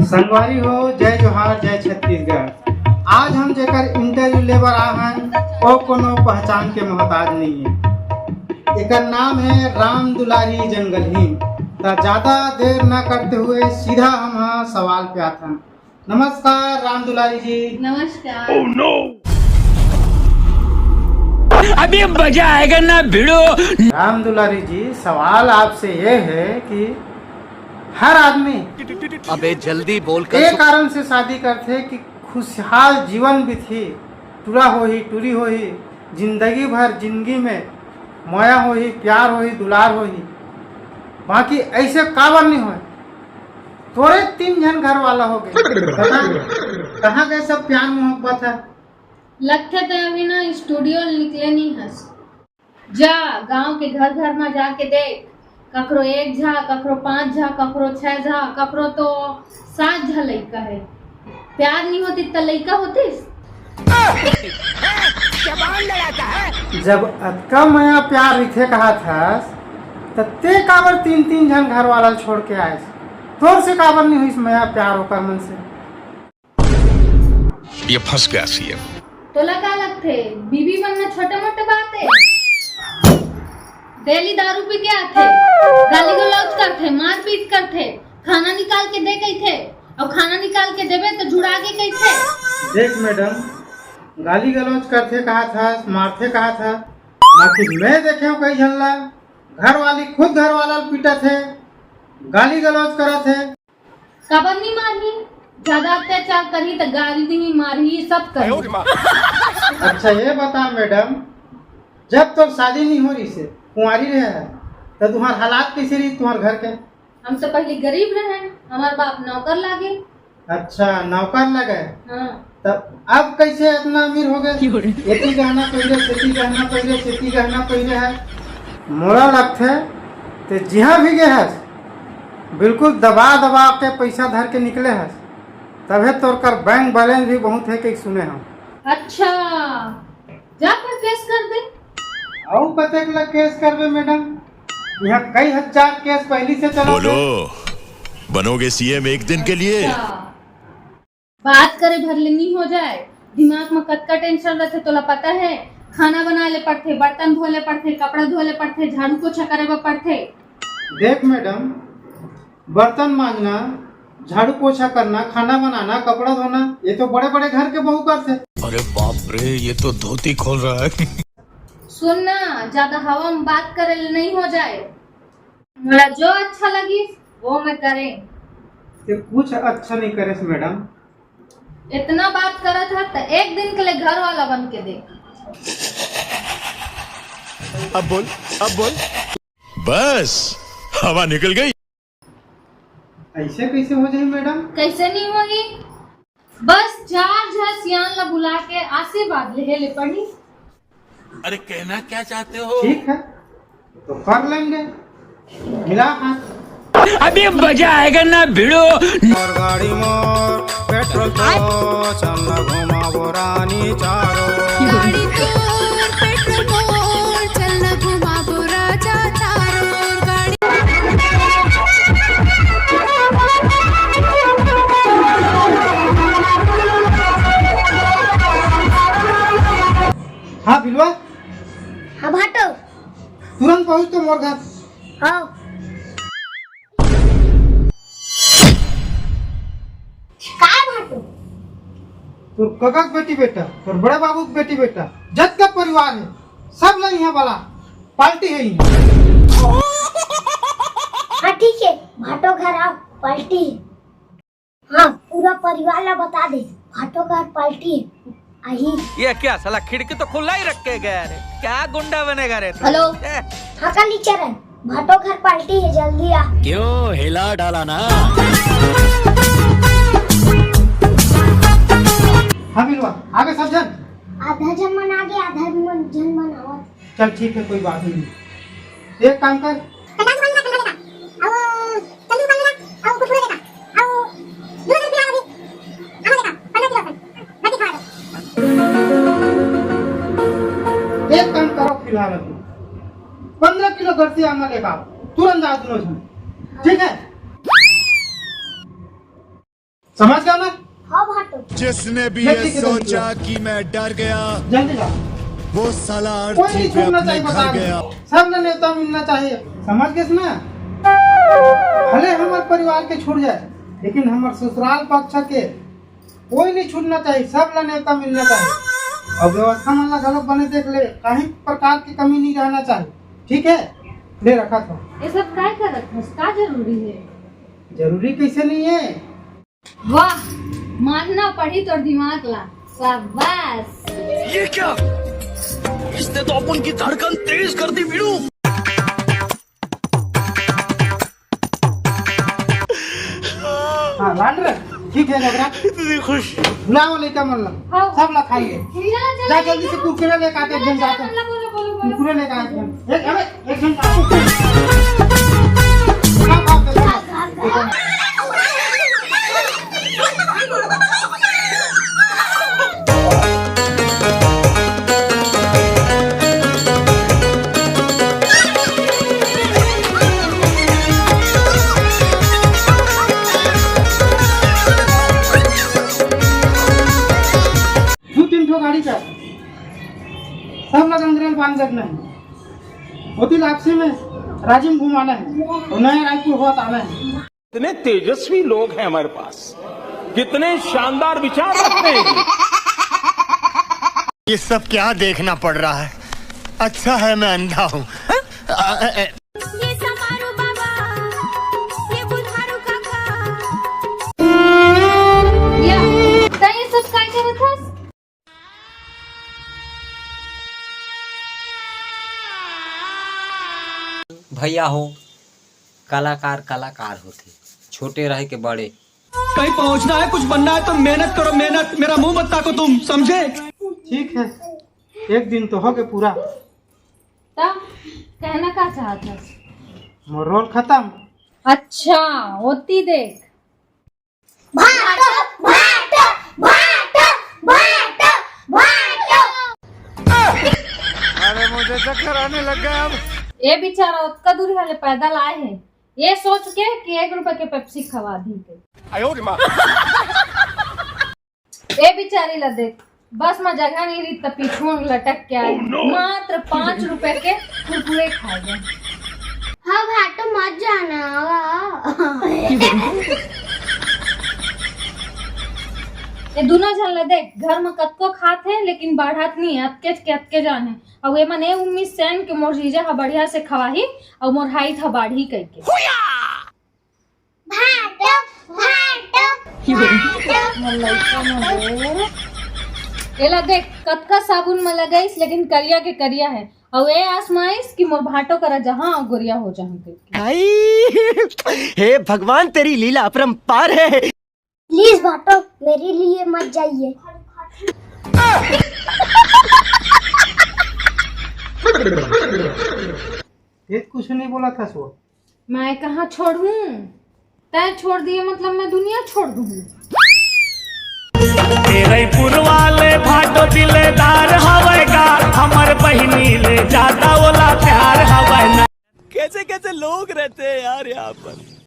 संगवारी हो, जय जोहार, जय छत्तीसगढ़। आज हम जेकर इंटरव्यू लेबर आहन वो कोनो पहचान के मोहताज नहीं है। एकर नाम है राम दुलारी जंगलहीन। तो ज्यादा देर न करते हुए सीधा हम सवाल पे आता। नमस्कार राम दुलारी जी। नमस्कार। Oh, no! अभी मजा आएगा ना भिड़ो। राम दुलारी जी, सवाल आपसे ये है कि हर आदमी अबे जल्दी बोल एक कारण से शादी करते कि खुशहाल जीवन भी थी, टूरा हो ही टूरी हो ही जिंदगी भर जिंदगी में माया हो ही प्यार हो ही दुलार हो ही, बाकी ऐसे काबर नहीं हो तोरे 3 जन घर वाला हो गए। कहाँ गए सब प्यार मोहब्बत है? लगते तो अभी ना स्टूडियो निकले नहीं हंस। जा गांव के घर घर में जाके देख, ककरो 1 झा, ककरो 5 झा, ककरो 6 झा, ककरो तो 7 झा लड़का है। प्यार नहीं होती तो लड़का होतीस। जब अतका माया प्यार इथे कहा था तो ते काबर 3 जन घर वाला छोड़ के आए? तोर से काबर नहीं हुई माया प्यार होकर मन से? ये फंस गया सीएम। तो लगा लगते बीबी बनना छोटे मोटे बात है। डेली दारू पी के आते, गाली गलौज करते, मारपीट करते, खाना निकाल के दे गई थे और खाना निकाल के देवे तो जुड़ा के गई थे। देख मैडम, गाली गलौज करते कहा था, मारते कहा था, बाकी मैं देखे हूँ कई झल्ला घर वाली खुद घर वाला पीटा थे, गाली गलौज करा थे। कबर नहीं मारी, ज्यादा अत्याचार करी तो गाली नहीं मारी, सब करी। अच्छा ये बता मैडम, जब तो शादी नहीं हो रही से कुंवारी रहे है तो तुम्हारे हालात कैसे रही तुम्हारे घर के? हम तो पहले गरीब रहे, हमारे बाप नौकर लागे। अच्छा नौकर लगे, हाँ। तब अब कैसे इतना अमीर हो गए? एती गहना पहले, सेती गहना पहले, सेती गहना पहले है। मोड़ा लगते तो जहाँ भी गए है बिल्कुल दबा दबा के पैसा धर के निकले है, तबे तोर कर बैंक बैलेंस भी बहुत है कि सुने हम। अच्छा जाकर केस कर दे। और कते के केस करबे मैडम? यहाँ कई हजार केस पहले से चला। बोलो, बनोगे सीएम एक दिन के लिए? अच्छा। बात करे भर लेनी हो जाए, दिमाग में कतका टेंशन रहते तोला पता है। खाना बना ले पड़ते, बर्तन धो ले पड़ते, कपड़ा धो ले पड़ते, झाड़ू पोछा करे पड़ते। देख मैडम, बर्तन मांजना, झाड़ू पोछा करना, खाना बनाना, कपड़ा धोना, ये तो बड़े बड़े घर के बहू करते। अरे बाप रे, ये तो धोती खोल रहा है। सुनना, ज्यादा हवा में बात करे नहीं हो जाए। मेरा जो अच्छा लगी वो मैं करे। ये कुछ अच्छा नहीं करे मैडम। इतना बात करा था तो एक दिन के लिए घर वाला बन के दे। अब बोल, अब बोल। बस हवा निकल गई। ऐसे कैसे हो जाए मैडम? कैसे नहीं होगी? बस 4 झा सियान ला बुला के आशीर्वाद ले पड़ी। अरे कहना क्या चाहते हो? ठीक है तो कर लेंगे, मिला हाथ। अभी मजा आएगा ना भिड़ो। और गाड़ी मोर पेट्रोल तो चलना घुमा बोरानी चारो। गाड़ी तोर पेट्रोल मोर चलना घुमा बोरा चारो गाड़ी। हाँ बिलवा, हाँ भाटो। तुरंत पहुँच तो मोर घर। हाँ काय भाटो? तोर कका के बेटी बेटा, तोर बड़े बाबू के बेटी बेटा, जत का परिवार है, सब लोग यहाँ वाला पार्टी है ही। हाँ ठीक है भाटो घर आओ, पलटी है। हाँ पूरा परिवार ला बता दे, भाटो घर पलटी है। आई ये क्या साला खिड़की तो खुला ही रख के गया रे, क्या गुंडा बनेगा रे तू? हेलो। हाँ कल चरण भाटो घर पलटी है, जल्दी आ। क्यों हिला डाला ना? हाँ बिलवा, आगे सब जन। आधा जन मन आगे, आधा जन मन आवत। चल ठीक है, कोई बात नहीं। एक काम कर, एक काम करो फिलहाल 15 किलो घर से आना लेगा तुरंत आ दोनों, ठीक है? समझ गया ना? हाँ भाटो। जिसने भी मैं ये ठीक है, सोचा कि मैं डर गया, जल्दी जाओ। वो साला कोई नहीं अर्थी पे छोड़ना अपने चाहिए, घर बता गया। सब ना नेता मिलना चाहिए, समझ गए ना? भले हमारे परिवार के छूट जाए, लेकिन हमारे ससुराल पक्ष के कोई नहीं छूटना चाहिए, सब ला नेता मिलना चाहिए। और व्यवस्था में गलत बने देख ले, कहीं प्रकार की कमी नहीं रहना चाहिए, ठीक है? ले रखा था। ये सब काय करत हस? का जरूरी है? जरूरी कैसे नहीं है? वाह, मानना पड़ी तो दिमाग ला, शाबाश। ये क्या? इसने तो अपन की धड़कन तेज कर दी वीरू। हाँ लाड रे, ठीक है जबरा। इतनी खुश। बुलाओ लेकर मतलब हाँ। सब ला खाइए। चला जा जल्दी से कुरकुरे लेकर आते, एक जन जाते हैं। बोलो। कुरकुरे लेकर आते हैं। एक जन खाओ, जल्दी। दो तीन ठो गाड़ी का सब लोग अंग्रेज बांध देखना है। होती लापसी में राजिम घुमाना है और नया रायपुर होत आना है। कितने तेजस्वी लोग हैं हमारे पास, कितने शानदार विचार रखते हैं। ये सब क्या देखना पड़ रहा है? अच्छा है मैं अंधा हूँ। ये समारो बाबा, ये बुधारो काका। या ता ये सब काय करत हस? भैया हो, कलाकार कलाकार होते, छोटे रहे के बड़े। कहीं पहुंचना है, कुछ बनना है तो मेहनत करो, मेहनत। मेरा मुंह मत ताको तुम, समझे? ठीक है, एक दिन तो हो गए पूरा। ता कहना का चाहत हस? मोर रोल खत्म। अच्छा, होती देख। भाटो भाटो भाटो भाटो भाटो। अरे मुझे चक्कर आने लग गया अब। ये बेचारा उतना दूर वाले पैदल आए हैं, ये सोच के कि 1 रुपए के पेप्सी खवा दी के। ये बेचारी ला देख, बस में जगह नहीं रही तो पीछू लटक के आए। मात्र 5 रुपए के कुरकुरे खाए गए। हाँ भाटो मत जाना। ये दोनों झन ला देख, घर में कतको खात है लेकिन बढ़त नहीं है, अतके जाने। और ये मने उम्मीद सेन के मोर जीजा हा बढ़िया से खवाही और मोर हाइट हा बाढ़ी कह के। भाटो भाटो एला देख, कतका साबुन में लगाइस लेकिन करिया के करिया है। और ये आसमाइस कि मोर भाटो करा जहाँ और गोरिया हो जहाँ के। हे भगवान, तेरी लीला अपरंपार है। प्लीज भाटो मेरे लिए मत जाइए। ये कुछ नहीं बोला था सो। मैं कहाँ छोड़ूं? तय छोड़ दिए मतलब मैं दुनिया छोड़ दूँ? तेरे वाले भाटो दिलेदार हवेगा, हमर बहिनी ले जाता ओला प्यार हवे ना। कैसे कैसे लोग रहते हैं यार यहाँ पर।